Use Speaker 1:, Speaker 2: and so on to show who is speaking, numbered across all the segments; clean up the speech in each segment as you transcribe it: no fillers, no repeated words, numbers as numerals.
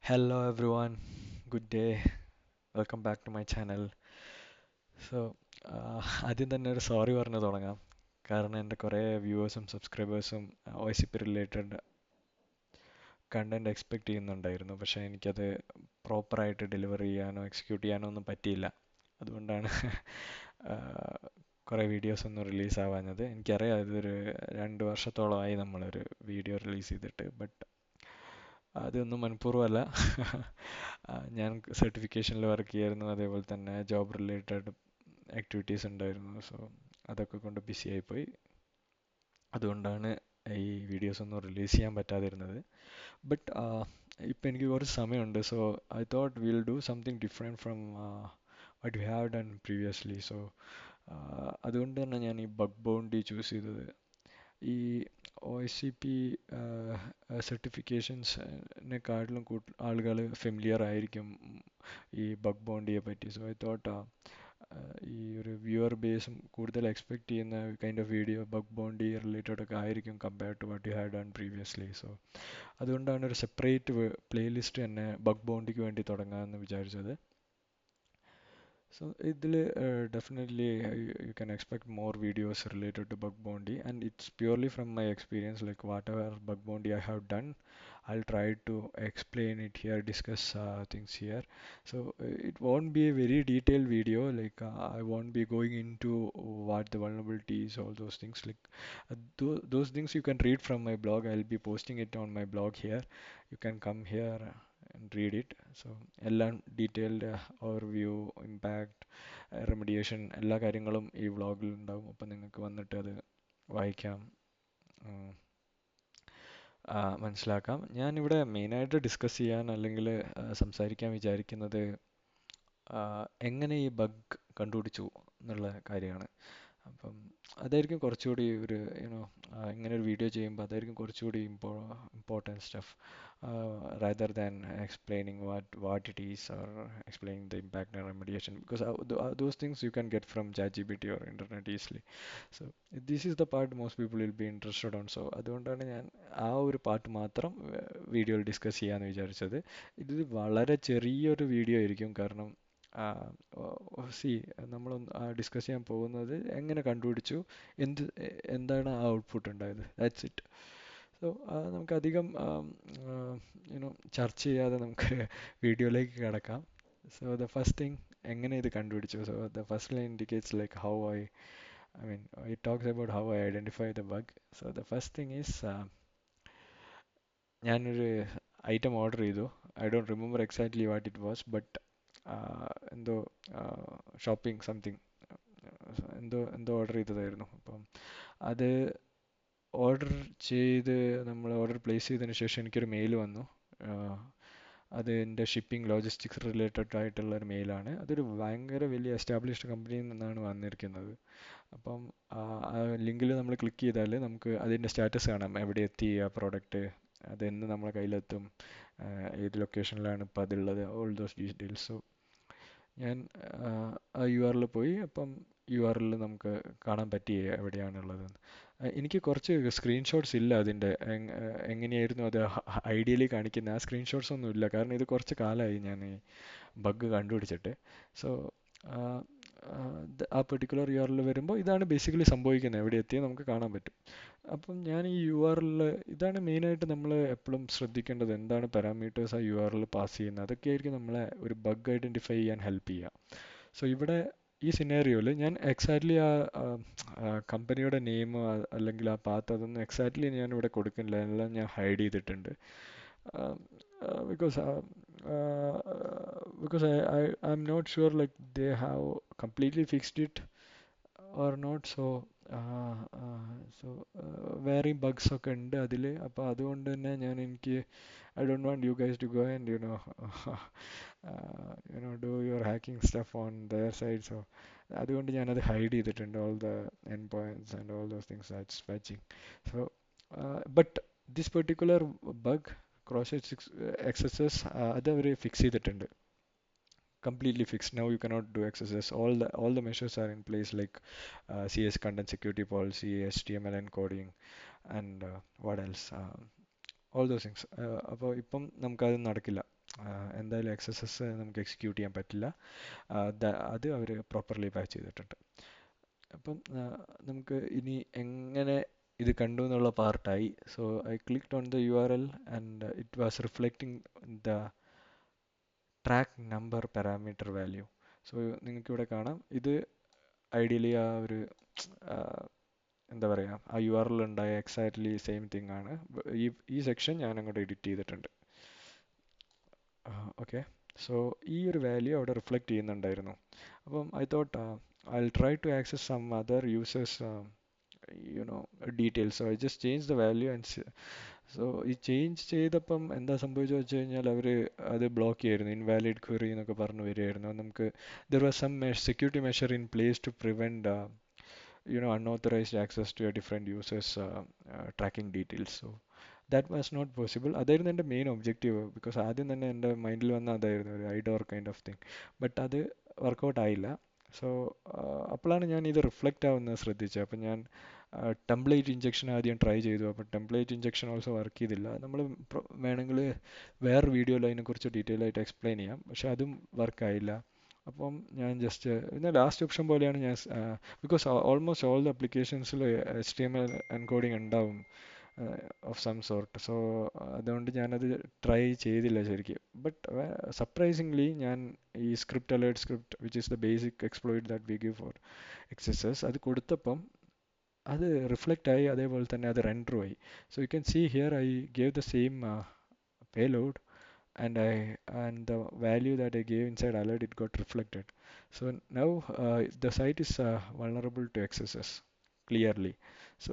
Speaker 1: Hello everyone, good day. Welcome back to my channel. So ആദ്യം തന്നെ ഒരു sorry പറഞ്ഞു തുടങ്ങാം. കാരണം എൻ്റെ കുറേ വ്യൂവേഴ്സും സബ്സ്ക്രൈബേഴ്സും OSCP റിലേറ്റഡ് കണ്ടന്റ് എക്സ്പെക്റ്റ് ചെയ്യുന്നുണ്ടായിരുന്നു. പക്ഷേ എനിക്കത് പ്രോപ്പറായിട്ട് ഡെലിവർ ചെയ്യാനോ എക്സിക്യൂട്ട് ചെയ്യാനോ ഒന്നും പറ്റിയില്ല. അതുകൊണ്ടാണ് കുറേ വീഡിയോസ് ഒന്നും റിലീസ് ആവാഞ്ഞത്. എനിക്കറിയാം ഇതൊരു 2 വർഷത്തോളമായി നമ്മളൊരു വീഡിയോ റിലീസ് ചെയ്തിട്ട്. ബട്ട് അതൊന്നും മനഃപൂർവ്വമല്ല. ഞാൻ സർട്ടിഫിക്കേഷനിൽ വർക്ക് ചെയ്യായിരുന്നു. അതേപോലെ തന്നെ ജോബ് റിലേറ്റഡ് ആക്ടിവിറ്റീസ് ഉണ്ടായിരുന്നു. സോ അതൊക്കെ കൊണ്ട് ബിസി ആയിപ്പോയി. അതുകൊണ്ടാണ് ഈ വീഡിയോസ് ഒന്നും റിലീസ് ചെയ്യാൻ പറ്റാതിരുന്നത്. ബട്ട് ഇപ്പം എനിക്ക് കുറച്ച് സമയമുണ്ട്. So I thought will do something different from what we have done previously. So അതുകൊണ്ട് തന്നെ ഞാൻ ഈ ബഗ് ബൗണ്ടി ചൂസ് ചെയ്തത്. ഈ OSCP സർട്ടിഫിക്കേഷൻസിനെക്കാട്ടിലും ആളുകൾ ഫെമിലിയർ ആയിരിക്കും ഈ ബഗ് ബൗണ്ടിയെ പറ്റി. സോ ഐ തോട്ട് ഈ ഒരു വ്യൂവർ ബേസും കൂടുതൽ എക്സ്പെക്ട് ചെയ്യുന്ന kind of video bug bounty related ഒക്കെ ആയിരിക്കും compared to what you had done previously. So അതുകൊണ്ടാണ് ഒരു സെപ്പറേറ്റ് പ്ലേലിസ്റ്റ് തന്നെ ബഗ് ബൗണ്ടിക്ക് വേണ്ടി തുടങ്ങാമെന്ന് വിചാരിച്ചത്. So ഇതിൽ definitely you can expect more videos related to bug bounty, and it's purely from my experience. Like whatever bug bounty I have done, I'll try to explain it here, discuss things here. So it won't be a very detailed video. Like I won't be going into what the vulnerabilities, all those things. Like those things you can read from my blog. I'll be posting it on my blog here. You can come here and read it. So എല്ലാം detailed overview, impact, remediation എല്ലാ കാര്യങ്ങളും ഈ വ്ളോഗിൽ ഉണ്ടാവും. അപ്പം നിങ്ങൾക്ക് വന്നിട്ട് അത് വായിക്കാം, ഉം, മനസ്സിലാക്കാം. ഞാനിവിടെ മെയിനായിട്ട് ഡിസ്കസ് ചെയ്യാൻ അല്ലെങ്കിൽ സംസാരിക്കാൻ വിചാരിക്കുന്നത് എങ്ങനെ ഈ ബഗ് കണ്ടുപിടിച്ചു എന്നുള്ള കാര്യമാണ്. അപ്പം അതായിരിക്കും കുറച്ചുകൂടി ഒരു ഇങ്ങനെ ഒരു വീഡിയോ ചെയ്യുമ്പോൾ അതായിരിക്കും കുറച്ചുകൂടി important stuff rather than explaining what it is or explaining the impact and remediation, because those things you can get from ChatGPT or internet easily. So this is the part most people will be interested on. So അതുകൊണ്ടാണ് ഞാൻ ആ ഒരു part മാത്രം വീഡിയോയിൽ discuss ചെയ്യാമെന്ന് വിചാരിച്ചത്. ഇത് വളരെ ചെറിയൊരു വീഡിയോ ആയിരിക്കും. കാരണം സി നമ്മൾ ഡിസ്കസ് ചെയ്യാൻ പോകുന്നത് എങ്ങനെ കണ്ടുപിടിച്ചു, എന്താണ് ആ ഔട്ട്പുട്ട് ഉണ്ടായത്, ദാറ്റ്സ് ഇറ്റ്. സോ നമുക്കധികം ചർച്ച ചെയ്യാതെ നമുക്ക് വീഡിയോയിലേക്ക് കിടക്കാം. സോ ദ ഫസ്റ്റ് തിങ്, എങ്ങനെ ഇത് കണ്ടുപിടിച്ചു. So the first line indicates like how I mean, it talks about how I identify the bug. So the first thing is ഞാനൊരു ഐറ്റം ഓർഡർ ചെയ്തു. I don't remember exactly what it was, but എന്തോ shopping something എന്തോ എന്തോ order ചെയ്തതായിരുന്നു. അപ്പം അത് order ചെയ്ത് നമ്മൾ ഓർഡർ പ്ലേസ് ചെയ്തതിന് ശേഷം എനിക്കൊരു മെയിൽ വന്നു. അത് എൻ്റെ ഷിപ്പിംഗ് ലോജിസ്റ്റിക്സ് റിലേറ്റഡ് ആയിട്ടുള്ള ഒരു മെയിലാണ്. അതൊരു ഭയങ്കര വലിയ എസ്റ്റാബ്ലിഷ്ഡ് കമ്പനിയിൽ നിന്നാണ് വന്നിരിക്കുന്നത്. അപ്പം ആ ലിങ്കിൽ നമ്മൾ ക്ലിക്ക് ചെയ്താൽ നമുക്ക് അതിൻ്റെ സ്റ്റാറ്റസ് കാണാം. എവിടെ എത്തി ആ പ്രോഡക്റ്റ്, അതെന്ന് നമ്മളെ കയ്യിലെത്തും, ഏത് ലൊക്കേഷനിലാണ് ഇപ്പോൾ അതുള്ളത്, ഓൾ ദോസ് ഡീറ്റെയിൽസ്. സോ ഞാൻ ആ URL പോയി. അപ്പം URL നമുക്ക് കാണാൻ പറ്റി എവിടെയാണുള്ളതെന്ന്. എനിക്ക് കുറച്ച് സ്ക്രീൻഷോട്ട്സ് ഇല്ല അതിൻ്റെ, എങ്ങനെയായിരുന്നു അത് ഐഡിയലി കാണിക്കുന്നത്. ആ സ്ക്രീൻഷോട്ട്സ് ഒന്നും ഇല്ല. കാരണം ഇത് കുറച്ച് കാലമായി ഞാൻ ഈ ബഗ് കണ്ടുപിടിച്ചിട്ട്. സോ ആ പെർട്ടിക്കുലർ URL വരുമ്പോൾ ഇതാണ് ബേസിക്കലി സംഭവിക്കുന്നത്, എവിടെ എത്തിയത് നമുക്ക് കാണാൻ പറ്റും. അപ്പം ഞാൻ ഈ URL, ഇതാണ് മെയിനായിട്ട് നമ്മൾ എപ്പോഴും ശ്രദ്ധിക്കേണ്ടത്. എന്താണ് പാരാമീറ്റേഴ്സ് ആ URL പാസ് ചെയ്യുന്നത്, അതൊക്കെയായിരിക്കും നമ്മളെ ഒരു ബഗ് ഐഡൻറ്റിഫൈ ചെയ്യാൻ ഹെൽപ്പ് ചെയ്യുക. സോ ഇവിടെ ഈ സിനാരിയോയിൽ ഞാൻ എക്സാക്ട്ലി ആ കമ്പനിയുടെ നെയിം അല്ലെങ്കിൽ ആ പാത്ത് അതൊന്നും എക്സാക്ട്ലി ഞാൻ ഇവിടെ കൊടുക്കുന്നില്ല. എല്ലാം ഞാൻ ഹൈഡ് ചെയ്തിട്ടുണ്ട്. Because I'm not sure like they have completely fixed it or not. So വേറെ ബഗ്സ് ഒക്കെ ഉണ്ട് അതിൽ. അപ്പോൾ അതുകൊണ്ട് തന്നെ എനിക്ക് I don't want you guys to go and do your hacking stuff on their side. So അതുകൊണ്ട് ഞാനത് ഹൈഡ് ചെയ്തിട്ടുണ്ട്, all the endpoints and all those things that's fetching. So but this particular bug, cross-site accesses, അത് അവർ fix ചെയ്തിട്ടുണ്ട്, completely fixed. Now you cannot do XSS. All the measures are in place, like CS content security policy, HTML encoding, and what else? All those things. അപ്പോൾ ഇപ്പം നമുക്കത് നടക്കില്ല. എന്തായാലും excesses നമുക്ക് execute ചെയ്യാൻ പറ്റില്ല. അത് അവർ പ്രോപ്പർലി പാച്ച് ചെയ്തിട്ടുണ്ട്. അപ്പം നമുക്ക് ഇനി എങ്ങനെ ഇത് കണ്ടു എന്നുള്ള പാർട്ടായി. So I clicked on the URL and it was reflecting the track number parameter value. So നിങ്ങൾക്ക് ഇവിടെ കാണാം, ഇത് ഐഡിയലി ആ ഒരു ആ, എന്താ പറയുക, ആ URL ഉണ്ടായ എക്സാക്ട്ലി സെയിം തിങ് ആണ്. ഈ സെക്ഷൻ ഞാൻ അങ്ങോട്ട് എഡിറ്റ് ചെയ്തിട്ടുണ്ട്. ഓക്കെ, സോ ഈ ഒരു വാല്യൂ അവിടെ റിഫ്ലക്റ്റ് ചെയ്യുന്നുണ്ടായിരുന്നു. അപ്പം I thought I'll try to access some other users you know details. So I just changed the value and so ഈ ചേഞ്ച് ചെയ്തപ്പം എന്താ സംഭവിച്ചത് വെച്ച് കഴിഞ്ഞാൽ അവർ അത് ബ്ലോക്ക് ചെയ്യായിരുന്നു. ഇൻവാലിഡ് ക്വറി എന്നൊക്കെ പറഞ്ഞു വരികയായിരുന്നു. നമുക്ക് there was some security measure in place to prevent unauthorized access to a different users tracking details. So that was not possible. അതായിരുന്നു എൻ്റെ മെയിൻ ഒബ്ജക്റ്റീവ്. ബിക്കോസ് ആദ്യം തന്നെ എൻ്റെ മൈൻഡിൽ വന്ന അതായിരുന്നു, ഒരു ഐഡോർ കൈൻഡ് ഓഫ് തിങ്. ബട്ട് അത് വർക്കൗട്ട് ആയില്ല. സോ അപ്പോഴാണ് ഞാൻ ഇത് റിഫ്ലക്റ്റ് ആവുന്നത് ശ്രദ്ധിച്ചത്. അപ്പം ഞാൻ ടെംപ്ലേറ്റ് ഇഞ്ചക്ഷൻ ആദ്യം ട്രൈ ചെയ്തു. അപ്പോൾ ടെംപ്ലേറ്റ് ഇഞ്ചക്ഷൻ ഓൾസോ വർക്ക് ചെയ്തില്ല. നമ്മൾ വേണമെങ്കിൽ വേറെ വീഡിയോയിൽ അതിനെക്കുറിച്ച് ഡീറ്റെയിൽ ആയിട്ട് എക്സ്പ്ലെയിൻ ചെയ്യാം. പക്ഷെ അതും വർക്കായില്ല. അപ്പം ഞാൻ ജസ്റ്റ് പിന്നെ ലാസ്റ്റ് ഓപ്ഷൻ പോലെയാണ് ഞാൻ, ബിക്കോസ് ഓൾമോസ്റ്റ് ഓൾ ദ അപ്ലിക്കേഷൻസിൽ HTML എൻകോഡിങ് ഉണ്ടാവും ഓഫ് സം സോർട്ട്. സോ അതുകൊണ്ട് ഞാനത് ട്രൈ ചെയ്തില്ല ശരിക്കും. ബട്ട് സർപ്രൈസിംഗ്ലി ഞാൻ ഈ script alert script which is the basic exploit that we give for XSS, അത് കൊടുത്തപ്പം അത് റിഫ്ലക്റ്റ് ആയി, അതേപോലെ തന്നെ അത് റെൻഡറും ആയി. So you can see here I gave the same payload and the value that I gave inside alert, it got reflected. So now the site is vulnerable to accesses clearly. So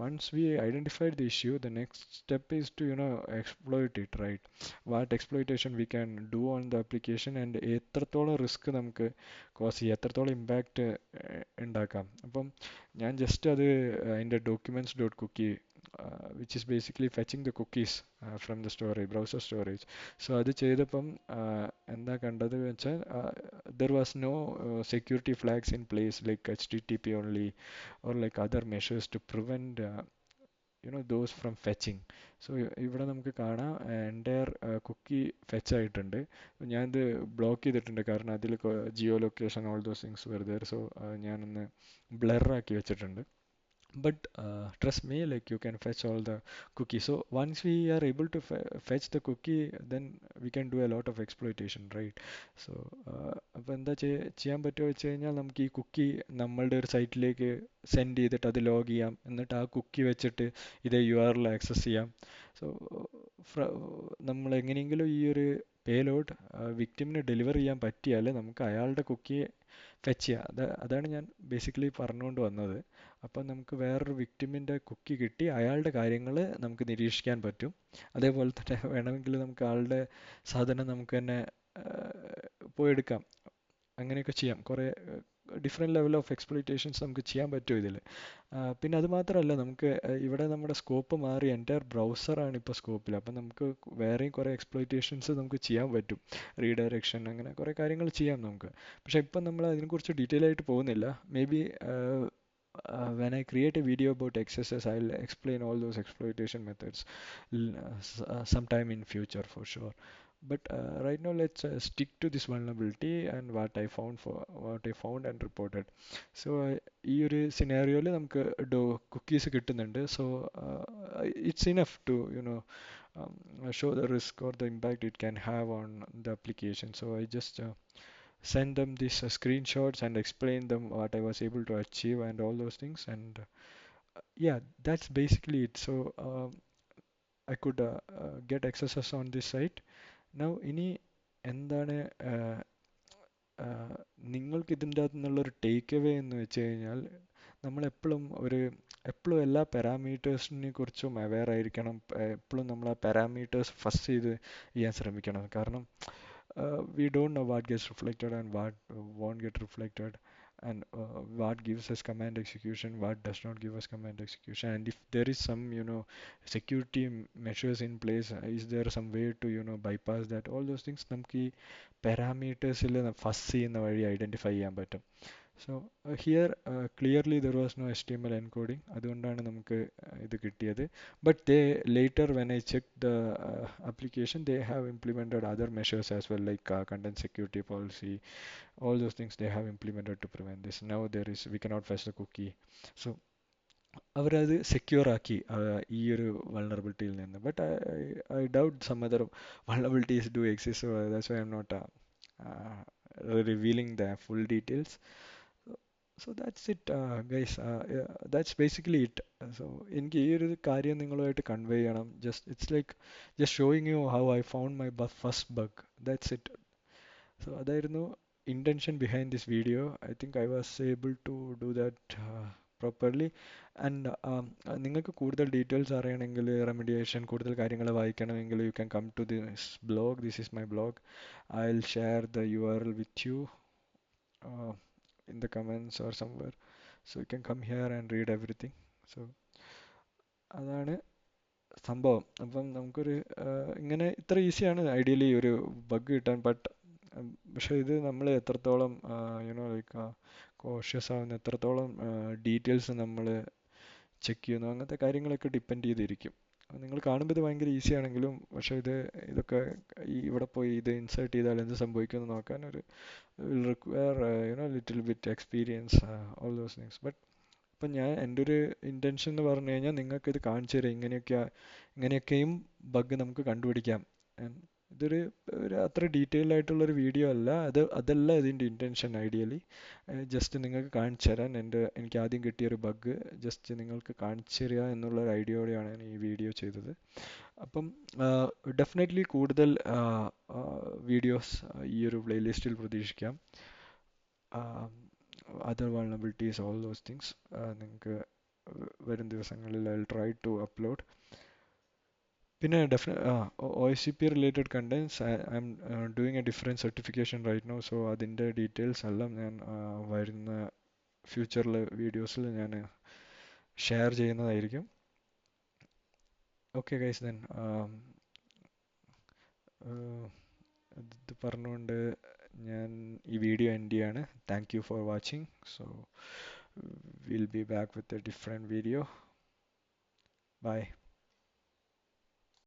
Speaker 1: once we identified the issue, the next step is to exploit it, right? What exploitation we can do on the application and എത്രത്തോളം risk നമുക്ക് cos ചെയ്യാം, എത്രത്തോളം impact ഉണ്ടാക്കാം. അപ്പം ഞാൻ just അത് അതിൻ്റെ documents.cookie which is basically fetching the cookies from the storage, browser storage. So അത് ചെയ്തപ്പം എന്താ കണ്ടത് വെച്ചാൽ there was no security flags in place like HTTP only or like other measures to prevent those from fetching. So ഇവിടെ നമുക്ക് കാണാം entire Kuki fetch ആയിട്ടുണ്ട്. ഞാനിത് ബ്ലോക്ക് ചെയ്തിട്ടുണ്ട് കാരണം അതിൽ geolocation all those things were there. So ഞാനൊന്ന് blur ആക്കി വെച്ചിട്ടുണ്ട്. But trust me, like you can fetch all the cookies. So once we are able to fetch the cookie, then we can do a lot of exploitation, right? So അപ്പോൾ എന്താ ചെയ്യാൻ പറ്റുമോ വെച്ച് കഴിഞ്ഞാൽ നമുക്ക് ഈ കുക്കി നമ്മളുടെ ഒരു സൈറ്റിലേക്ക് സെൻഡ് ചെയ്തിട്ട് അത് ലോഗ് ചെയ്യാം. എന്നിട്ട് ആ കുക്കി വെച്ചിട്ട് ഇതേ URL ആക്സസ് ചെയ്യാം. സോ നമ്മൾ എങ്ങനെയെങ്കിലും ഈ ഒരു പേലോഡ് വിക്ടിമിന് ഡെലിവർ ചെയ്യാൻ പറ്റിയാൽ നമുക്ക് അയാളുടെ കുക്കി ഫെച്ച് ചെയ്യുക. അതാണ് ഞാൻ ബേസിക്കലി പറഞ്ഞുകൊണ്ട് വന്നത്. അപ്പം നമുക്ക് വേറൊരു വിക്ടിമിൻ്റെ കുക്കി കിട്ടി അയാളുടെ കാര്യങ്ങൾ നമുക്ക് നിരീക്ഷിക്കാൻ പറ്റും. അതേപോലെ തന്നെ വേണമെങ്കിൽ നമുക്ക് ആളുടെ സാധനം നമുക്ക് തന്നെ പോയെടുക്കാം. അങ്ങനെയൊക്കെ ചെയ്യാം. കുറേ ഡിഫറെൻറ്റ് ലെവൽ ഓഫ് എക്സ്പ്ലോയിറ്റേഷൻസ് നമുക്ക് ചെയ്യാൻ പറ്റും ഇതിൽ. പിന്നെ അത് മാത്രമല്ല, നമുക്ക് ഇവിടെ നമ്മുടെ സ്കോപ്പ് മാറി എൻ്റയർ ബ്രൗസറാണ് ഇപ്പോൾ സ്കോപ്പിൽ. അപ്പം നമുക്ക് വേറെയും കുറേ എക്സ്പ്ലോയിറ്റേഷൻസ് നമുക്ക് ചെയ്യാൻ പറ്റും. റീഡയറക്ഷൻ അങ്ങനെ കുറേ കാര്യങ്ങൾ ചെയ്യാം നമുക്ക്. പക്ഷേ ഇപ്പം നമ്മൾ അതിനെക്കുറിച്ച് ഡീറ്റെയിൽ ആയിട്ട് പോകുന്നില്ല. May be when I create a video about XSS, I'll explain all those exploitation methods sometime in future for sure. But right now let's stick to this vulnerability and what I found and reported. So ഈ ഒരു സിനാരിയോയിൽ നമുക്ക് cookies കിട്ടുന്നുണ്ട്. So it's enough to show the risk or the impact it can have on the application. So I just send them these screenshots and explain them what I was able to achieve and all those things. And yeah, that's basically it. So I could get accesses on this site. Now ഇനി എന്താണ് നിങ്ങൾക്ക് ഇതിൻ്റെ അകത്തു നിന്നുള്ളൊരു take away എന്ന് വെച്ച് കഴിഞ്ഞാൽ, നമ്മളെപ്പോഴും എപ്പോഴും എല്ലാ പാരാമീറ്റേഴ്സിനെ കുറിച്ചും അവെയർ ആയിരിക്കണം. എപ്പോഴും നമ്മൾ ആ പാരാമീറ്റേഴ്സ് ഫസ്റ്റ് ചെയ്യാൻ ശ്രമിക്കണം. കാരണം we don't know what gets reflected and what won't get reflected, and what gives us command execution, what does not give us command execution, and if there is some security measures in place, is there some way to bypass that. All those things നമുക്ക് ഈ പാരാമീറ്റേഴ്സിൽ first ചെയ്യുന്ന വഴി identify ചെയ്യാൻ പറ്റും. So here clearly there was no HTML encoding. അതുകൊണ്ടാണ് നമുക്ക് ഇത് കിട്ടിയത്. But they later when I checked the application, they have implemented other measures as well, like content security policy, all those things they have implemented to prevent this. Now there is we cannot fetch the cookie. So അവരത് secure ആക്കി ഈ ഒരു വൾണറബിലിറ്റിയിൽ നിന്ന്. But I doubt some other vulnerabilities do exist, so that's why I'm not revealing the full details. So that's it, guys. Yeah, that's basically it. So എനിക്ക് ഈ ഒരു കാര്യം നിങ്ങളുമായിട്ട് കൺവേ ചെയ്യണം. It's like just showing you how I found my first bug. That's it. So അതായിരുന്നു intention behind this video. I think I was able to do that properly. And നിങ്ങൾക്ക് കൂടുതൽ details അറിയണമെങ്കിൽ റെമഡിയേഷൻ കൂടുതൽ കാര്യങ്ങൾ വായിക്കണമെങ്കിൽ you can come to this blog. This is my blog. I'll share the URL with you uh, in the comments or somewhere. So you can come here and read everything. So അതാണ് സംഭവം. അപ്പം നമുക്കൊരു ഇങ്ങനെ ഇത്ര ഈസിയാണ് ideally ഒരു bug കിട്ടാൻ. പക്ഷേ ഇത് നമ്മൾ എത്രത്തോളം ലൈക്ക് കോഷ്യസ് ആവുന്ന, എത്രത്തോളം ഡീറ്റെയിൽസ് നമ്മൾ ചെക്ക് ചെയ്യുന്നു, അങ്ങനത്തെ കാര്യങ്ങളൊക്കെ ഡിപ്പെൻഡ് ചെയ്തിരിക്കും. നിങ്ങൾ കാണുമ്പോൾ ഇത് ഭയങ്കര ഈസി ആണെങ്കിലും പക്ഷേ ഇതൊക്കെ ഇവിടെ പോയി ഇത് ഇൻസേർട്ട് ചെയ്താൽ എന്ത് സംഭവിക്കുമെന്ന് നോക്കാൻ will require little bit experience, all those things. But ഇപ്പം എൻ്റെ ഒരു ഇൻറ്റൻഷൻ എന്ന് പറഞ്ഞു കഴിഞ്ഞാൽ നിങ്ങൾക്ക് ഇത് കാണിച്ചു തരാം, ഇങ്ങനെയൊക്കെയും ബഗ് നമുക്ക് കണ്ടുപിടിക്കാം. ഇതൊരു അത്ര ഡീറ്റെയിൽഡ് ആയിട്ടുള്ളൊരു വീഡിയോ അല്ല, അതല്ല ഇതിൻ്റെ ഇൻറ്റൻഷൻ ഐഡിയലി. ജസ്റ്റ് നിങ്ങൾക്ക് കാണിച്ചു തരാൻ, എനിക്ക് ആദ്യം കിട്ടിയൊരു ബഗ് ജസ്റ്റ് നിങ്ങൾക്ക് കാണിച്ചു തരിക എന്നുള്ളൊരു ഐഡിയയോടെയാണ് ഞാൻ ഈ വീഡിയോ ചെയ്തത്. അപ്പം ഡെഫിനറ്റ്ലി കൂടുതൽ വീഡിയോസ് ഈ ഒരു പ്ലേലിസ്റ്റിൽ പ്രതീക്ഷിക്കാം. Other vulnerabilities, all those things നിങ്ങൾക്ക് വരും ദിവസങ്ങളിൽ I'll try to upload. പിന്നെ OSCP related contents, I'm doing a different certification right now, so അതിൻ്റെ ഡീറ്റെയിൽസ് എല്ലാം ഞാൻ വരുന്ന ഫ്യൂച്ചറിൽ വീഡിയോസിൽ ഞാൻ ഷെയർ ചെയ്യുന്നതായിരിക്കും. ഓക്കെ ഗൈസ്, ദെൻ ഇത് പറഞ്ഞുകൊണ്ട് ഞാൻ ഈ വീഡിയോ എൻഡ് ചെയ്യാണ്. Thank you for watching. So we'll be back with a different video. Bye.